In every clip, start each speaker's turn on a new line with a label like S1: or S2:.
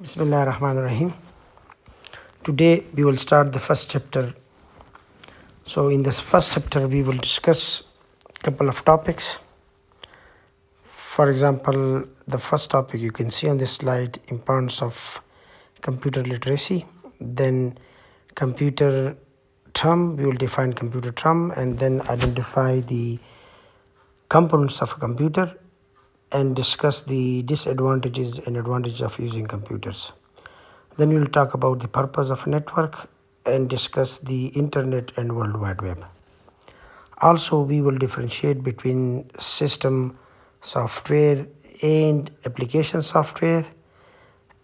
S1: Bismillah ar-Rahman ar-Rahim. Today we will start the first chapter. So in this first chapter we will discuss a couple of topics. For example, the first topic you can see on this slide, importance of computer literacy. Then computer term, we will define computer term and then identify the components of a computer and discuss the disadvantages and advantages of using computers. Then we will talk about the purpose of network and discuss the internet and World Wide Web. Also, we will differentiate between system software and application software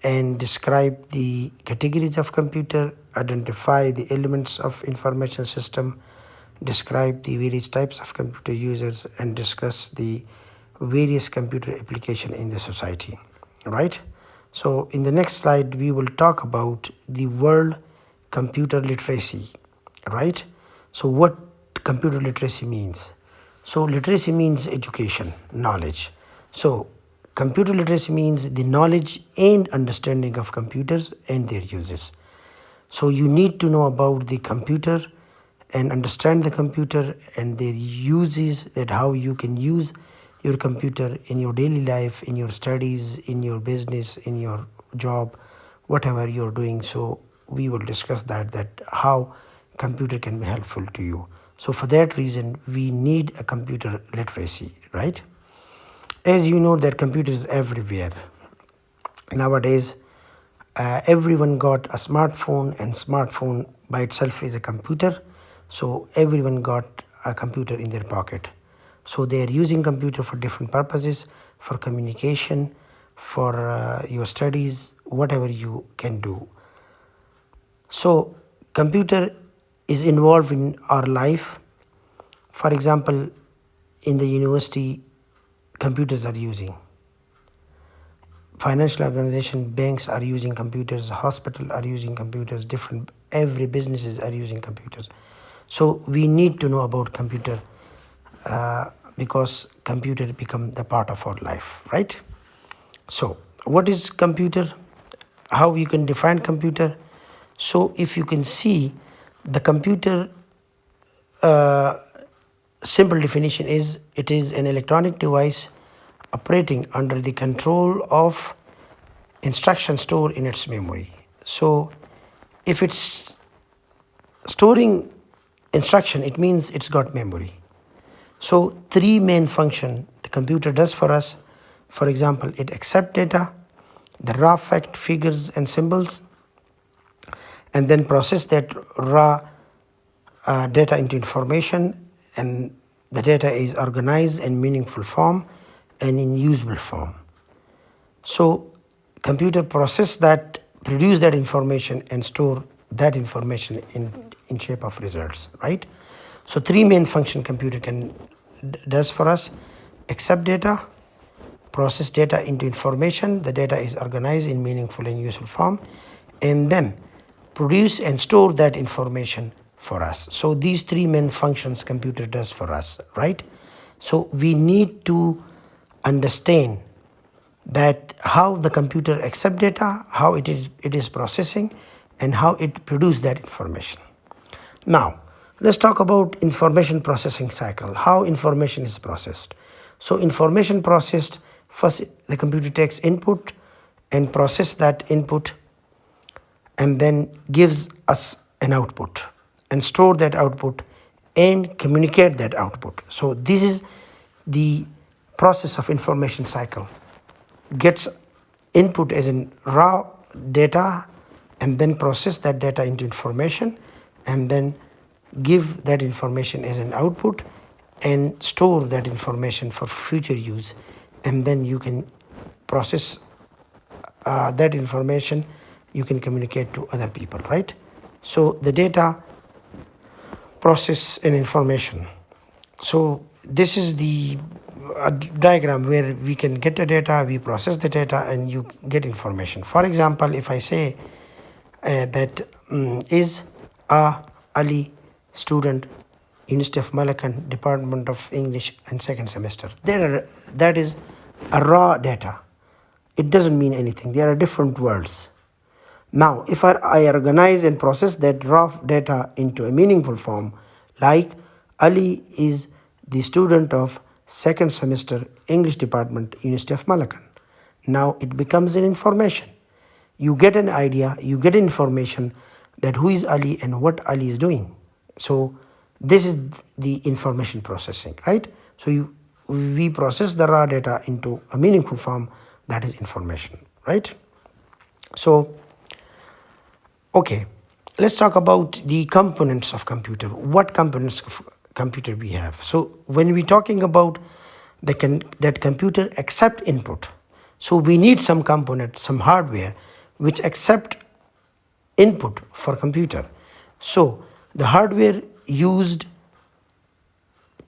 S1: and describe the categories of computer, identify the elements of information system, describe the various types of computer users, and discuss the various computer application in the society, right? So in the next slide we will talk about the world computer literacy, right? So what computer literacy means? So literacy means education, knowledge. So computer literacy means the knowledge and understanding of computers and their uses. So you need to know about the computer and understand the computer and their uses, that how you can use your computer in your daily life, in your studies, in your business, in your job, whatever you're doing. So we will discuss that how computer can be helpful to you. So for that reason we need a computer literacy, right? As you know that computer is everywhere nowadays. Everyone got a smartphone, and smartphone by itself is a computer. So everyone got a computer in their pocket. So they are using computer for different purposes, for communication, for your studies, whatever you can do. So computer is involved in our life. For example, in the university, computers are using. Financial organization, banks are using computers, hospital are using computers, every businesses are using computers. So we need to know about computer because computer become the part of our life, right? So what is computer? How you can define computer? So if you can see the computer, simple definition is it is an electronic device operating under the control of instruction stored in its memory. So if it's storing instruction, it means it's got memory. So three main function the computer does for us. For example, it accepts data, the raw fact, figures and symbols, and then process that raw data into information, and the data is organized in meaningful form and in usable form. So computer process that, produce that information and store that information in shape of results, right? So three main function computer does for us: accept data, process data into information, the data is organized in meaningful and useful form, and then produce and store that information for us. So these three main functions computer does for us, right? So we need to understand that how the computer accept data, how it is processing, and how it produce that information. Now let's talk about information processing cycle, how information is processed. So information processed, first the computer takes input and process that input and then gives us an output and store that output and communicate that output. So this is the process of information cycle. Gets input as in raw data and then process that data into information and then give that information as an output and store that information for future use, and then you can process that information, you can communicate to other people, right? So the data, process and information. So this is the diagram where we can get the data, we process the data, and you get information. For example, if I say that is Ali student, University of Malaccan, Department of English and second semester, that is a raw data. it doesn't mean anything. They are different words. Now, if I organize and process that raw data into a meaningful form, like Ali is the student of second semester English department, University of Malaccan. Now it becomes an information. You get an idea, you get information that who is Ali and what Ali is doing. So this is the information processing, right? So we process the raw data into a meaningful form, that is information, right? So okay, let's talk about the components of computer. What components of computer we have? So when we're talking about that computer accept input, so we need some component, some hardware which accept input for computer. So the hardware used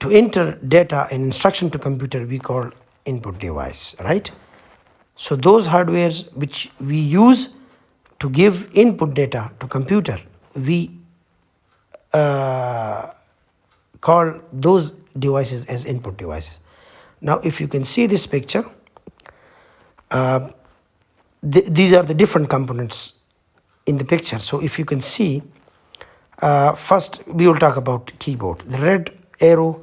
S1: to enter data and instruction to computer we call input device, right? So those hardwares which we use to give input data to computer, we call those devices as input devices. Now if you can see this picture, these are the different components in the picture. So if you can see, first we will talk about keyboard. The red arrow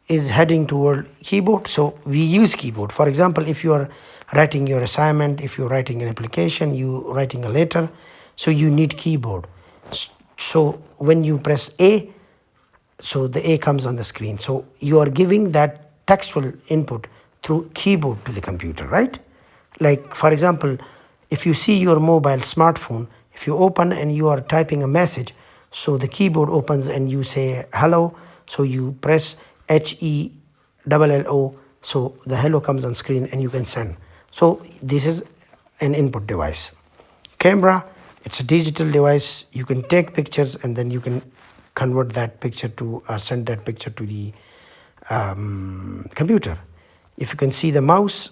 S1: is heading toward keyboard, so we use keyboard. For example, if you are writing your assignment, if you're writing an application, you writing a letter, so you need keyboard. So when you press A, so the A comes on the screen, so you are giving that textual input through keyboard to the computer, right? Like for example, if you see your mobile smartphone, if you open and you are typing a message, so the keyboard opens and you say hello, so you press HELLO, so the hello comes on screen and you can send. So this is an input device. Camera, it's a digital device. You can take pictures and then you can convert that picture to send that picture to the computer. If you can see the mouse,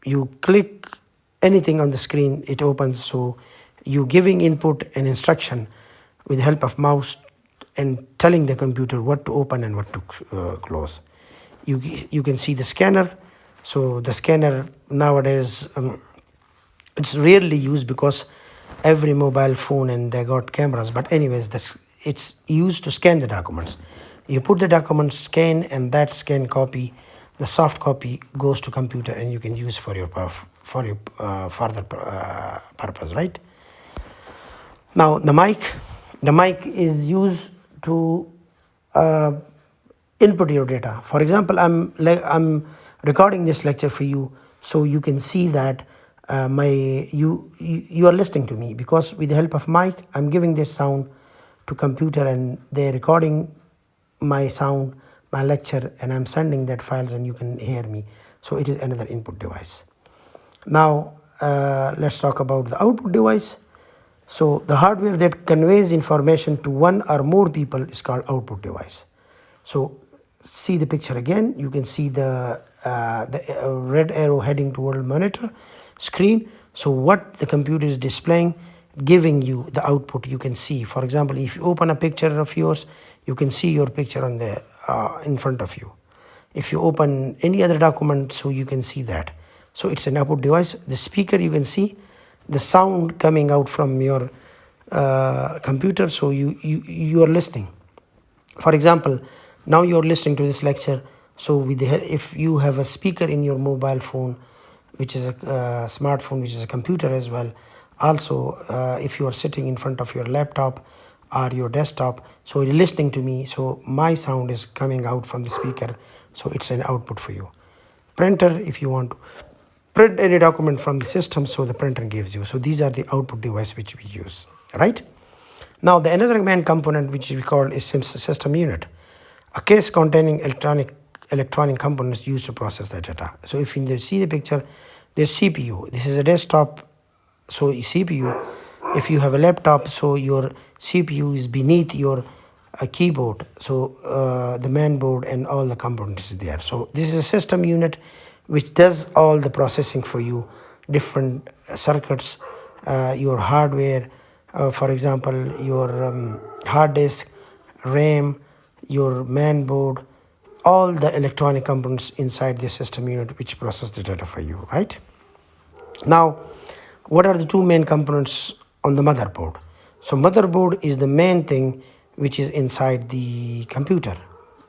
S1: you click anything on the screen, it opens. So you giving input and instruction with the help of mouse and telling the computer what to open and what to close. You can see the scanner. So the scanner nowadays, it's rarely used because every mobile phone and they got cameras, but anyways, it's used to scan the documents. You put the document scan and that scan copy, the soft copy goes to computer and you can use for your further purpose, right? Now the mic is used to input your data. For example, I'm recording this lecture for you, so you can see that you are listening to me, because with the help of mic I'm giving this sound to computer and they're recording my sound, my lecture, and I'm sending that files and you can hear me. So it is another input device. Now let's talk about the output device. So the hardware that conveys information to one or more people is called output device. So see the picture again. You can see the red arrow heading toward monitor screen. So what the computer is displaying, giving you the output you can see. For example, if you open a picture of yours, you can see your picture on the in front of you. If you open any other document, so you can see that. So it's an output device. The speaker, you can see the sound coming out from your computer, so you are listening. For example, now you're listening to this lecture, so with if you have a speaker in your mobile phone, which is a smartphone, which is a computer as well, also if you are sitting in front of your laptop or your desktop, so you're listening to me, so my sound is coming out from the speaker, so it's an output for you. Printer, if you want to print any document from the system, so the printer gives you. So these are the output device which we use, right? Now the another main component which we call is system unit, a case containing electronic components used to process the data. So if you see the picture, there's CPU. This is a desktop, so CPU. If you have a laptop, so your CPU is beneath your keyboard, so the main board and all the components is there. So this is a system unit which does all the processing for you, different circuits, your hardware, for example, your hard disk, RAM, your main board, all the electronic components inside the system unit which process the data for you, right? Now, what are the two main components on the motherboard? So motherboard is the main thing which is inside the computer,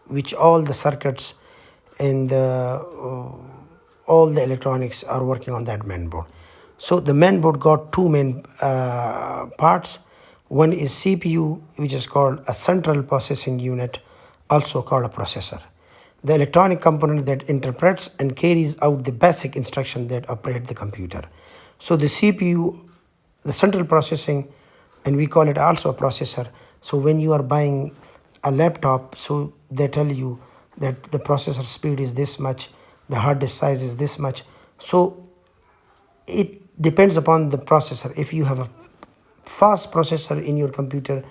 S1: which all the circuits and all the electronics are working on that main board. So the main board got two main parts. One is CPU, which is called a central processing unit, also called a processor, the electronic component that interprets and carries out the basic instruction that operate the computer. So the CPU, the central processing, and we call it also a processor. So when you are buying a laptop, so they tell you that the processor speed is this much, the hard disk size is this much. So it depends upon the processor. If you have a fast processor in your computer,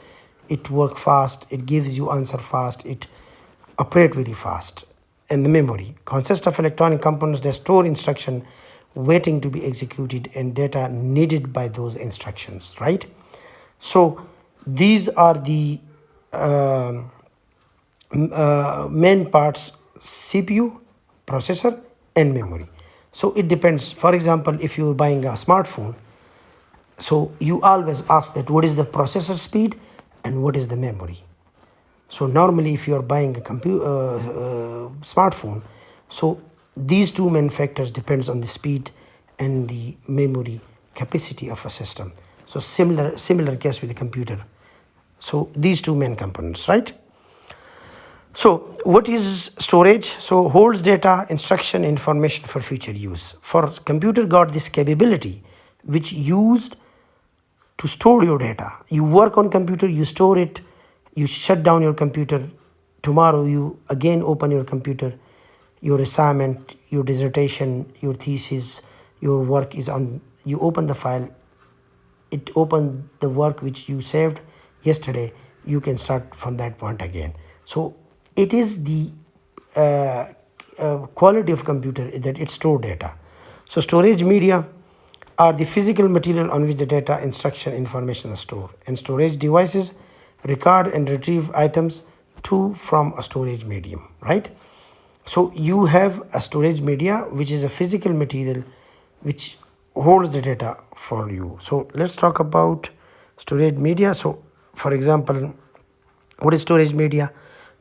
S1: it work fast, it gives you answer fast, it operate very fast. And the memory consists of electronic components that store instruction waiting to be executed and data needed by those instructions, right? So these are the main parts: CPU, processor, and memory. So it depends. For example, if you're buying a smartphone, so you always ask that what is the processor speed and what is the memory. So normally if you are buying a smartphone, so these two main factors depends on the speed and the memory capacity of a system. So similar case with the computer. So these two main components, right? So what is storage? So holds data, instruction, information for future use. For computer got this capability which used to store your data. You work on computer, you store it, you shut down your computer. Tomorrow you again open your computer, your assignment, your dissertation, your thesis, your work is on, you open the file, it opened the work which you saved yesterday, you can start from that point again. So it is the quality of computer that it store data. So storage media are the physical material on which the data, instruction, information are stored, and storage devices record and retrieve items to from a storage medium, right? So you have a storage media which is a physical material which holds the data for you. So let's talk about storage media. So for example, what is storage media?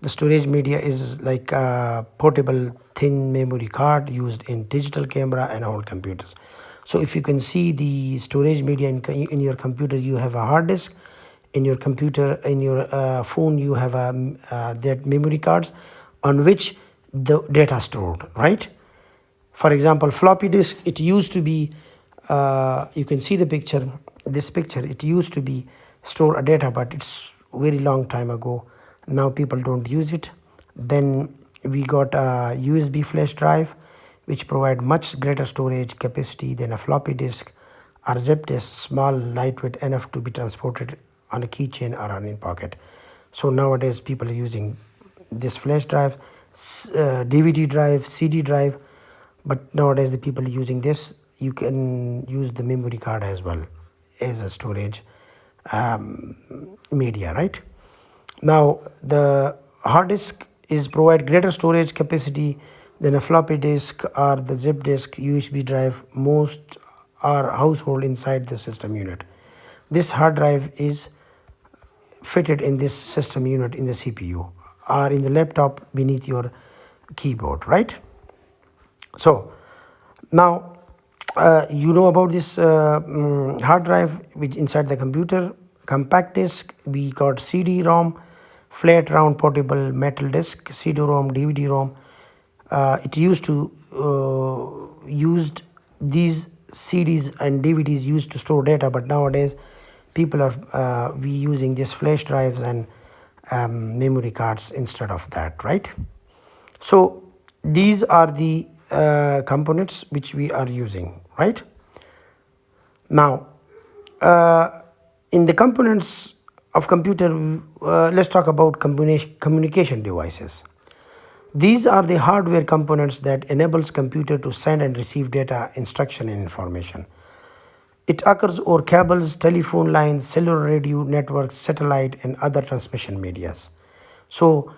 S1: The storage media is like a portable thin memory card used in digital camera and all computers. So if you can see the storage media in your computer, you have a hard disk. In your computer, in your phone, you have that memory cards on which the data stored, right? For example, floppy disk, it used to be, you can see the picture, this picture, it used to be store a data, but it's very long time ago. Now people don't use it. Then we got a USB flash drive, which provide much greater storage capacity than a floppy disk, or zip disk, small, lightweight enough to be transported on a keychain or on a pocket. So nowadays people are using this flash drive, DVD drive, CD drive, but nowadays the people are using this. You can use the memory card as well as a storage media, right? Now the hard disk is provide greater storage capacity than a floppy disk or the zip disk, USB drive. Most are household inside the system unit. This hard drive is fitted in this system unit in the CPU or in the laptop beneath your keyboard, right? So now you know about this hard drive which inside the computer. Compact disk, we got CD-ROM, flat round portable metal disk, CD-ROM, DVD-ROM. It used to used these CDs and DVDs used to store data, but nowadays people are we using these flash drives and memory cards instead of that, right? So these are the components which we are using, right? Now in the components of computer, let's talk about communication devices. These are the hardware components that enables computer to send and receive data, instruction, and information. It occurs over cables, telephone lines, cellular radio networks, satellite, and other transmission medias. So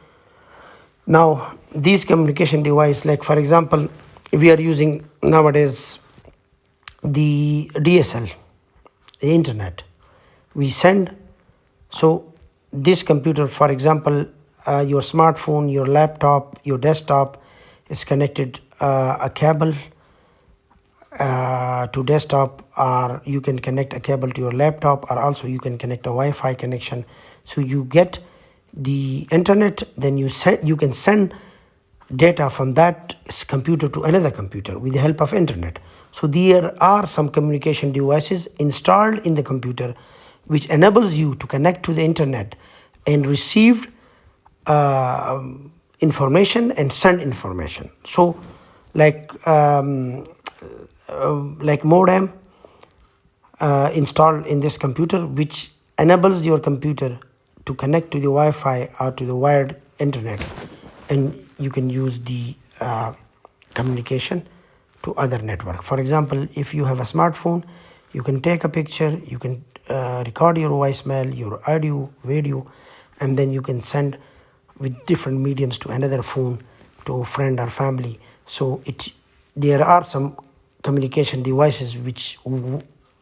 S1: now these communication device, like for example, we are using nowadays the DSL, the internet. We send, so this computer, for example, your smartphone, your laptop, your desktop is connected a cable to desktop, or you can connect a cable to your laptop, or also you can connect a Wi-Fi connection. So you get the internet, then you can send data from that computer to another computer with the help of internet. So there are some communication devices installed in the computer which enables you to connect to the internet and receive uh, information and send information. So like modem installed in this computer, which enables your computer to connect to the Wi-Fi or to the wired internet, and you can use the communication to other network. For example, if you have a smartphone, you can take a picture, you can record your voicemail, your audio, video, and then you can send with different mediums to another phone, to a friend or family. So there are some communication devices which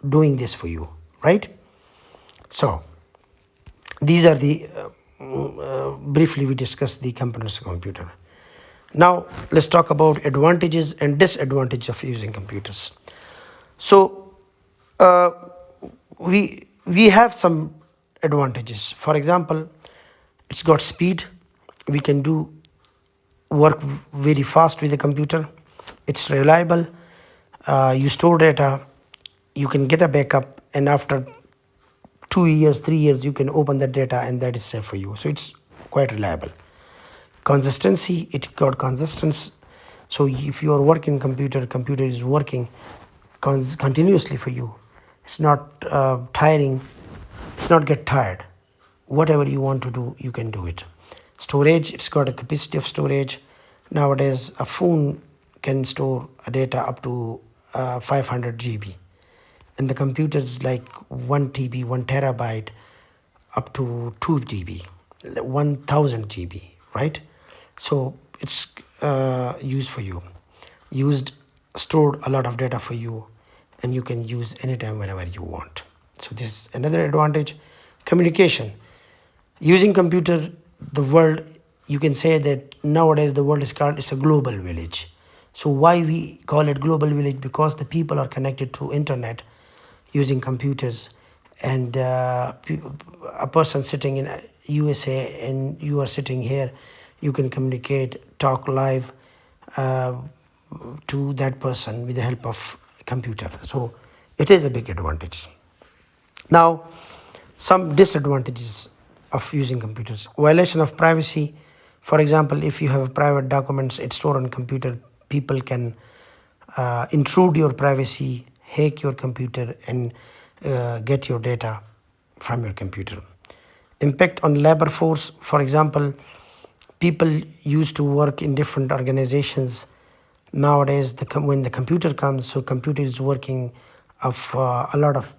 S1: doing this for you, right? So these are the briefly we discussed the components of computer. Now let's talk about advantages and disadvantages of using computers. So uh, we have some advantages. For example, it's got speed. We can do work very fast with the computer. It's reliable. You store data, you can get a backup, and after 2 years, 3 years, you can open that data and that is safe for you. So it's quite reliable. Consistency, it got consistency. So if you are working computer is working continuously for you. It's not tiring. It's not get tired. Whatever you want to do, you can do it. Storage, it's got a capacity of storage. Nowadays a phone can store a data up to 500 GB, and the computers like 1 TB, 1 terabyte, up to 2 GB, 1000 GB, right? So it's used for you, used stored a lot of data for you, and you can use anytime whenever you want. So this is another advantage. Communication, using computer, the world, you can say that nowadays the world is called, it's a global village. So why we call it global village? Because the people are connected to internet using computers, and a person sitting in USA and you are sitting here, you can communicate, talk live uh, to that person with the help of computer. So it is a big advantage. Now, some disadvantages of using computers: violation of privacy. For example, if you have private documents, it's stored on computer, people can intrude your privacy, hack your computer, and get your data from your computer. Impact on labor force. For example, people used to work in different organizations. Nowadays when the computer comes, so computer is working of a lot of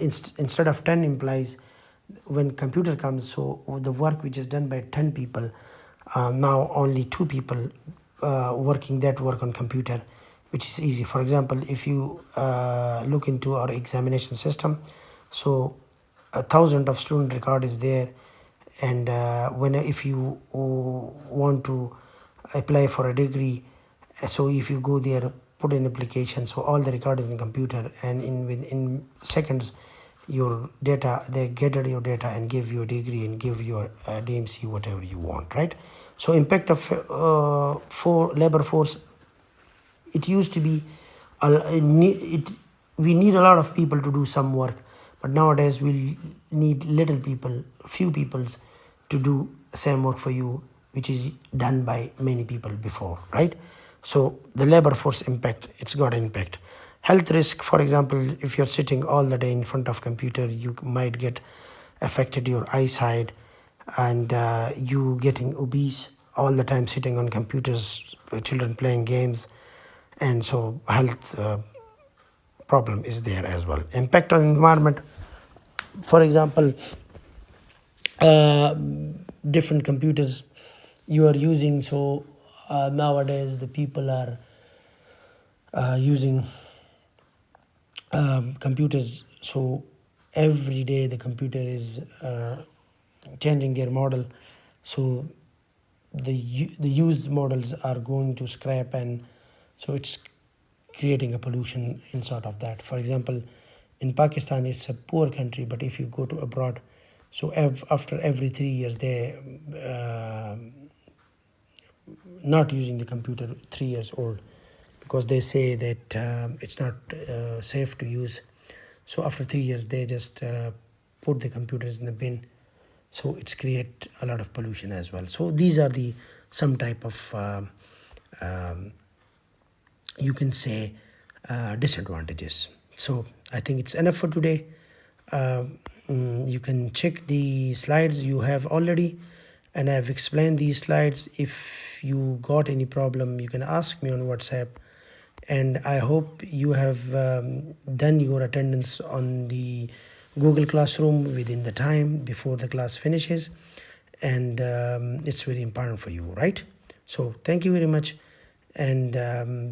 S1: instead of 10 employees, when computer comes, so the work which is done by 10 people, now only 2 people working that work on computer, which is easy. For example, if you look into our examination system, so 1,000 of student record is there, and when if you want to apply for a degree, so if you go there, put in application, so all the record is in computer, and in seconds your data, they gather your data and give you a degree and give you a DMC, whatever you want, right? So impact of for labor force, it used to be we need a lot of people to do some work, but nowadays we need little people, few peoples, to do same work for you, which is done by many people before, right? So the labor force impact, it's got impact. Health risk, for example, if you're sitting all the day in front of computer, you might get affected your eyesight, and you getting obese all the time sitting on computers, children playing games, and so health problem is there as well. Impact on environment, for example, uh, different computers you are using, so nowadays the people are using computers. So every day the computer is changing their model. So the used models are going to scrap, and so it's creating a pollution in sort of that. For example, in Pakistan it's a poor country, but if you go to abroad, so after every 3 years they not using the computer 3 years old, because they say that it's not safe to use. So after 3 years they just put the computers in the bin. So it's create a lot of pollution as well. So these are the some type of um, you can say disadvantages. So I think it's enough for today. You can check the slides you have already, and I've explained these slides. If you got any problem, you can ask me on WhatsApp. And I hope you have done your attendance on the Google Classroom within the time before the class finishes, and it's very important for you, right? So thank you very much, and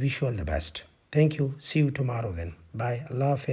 S1: wish you all the best. Thank you. See you tomorrow then. Bye. Allah Hafiz.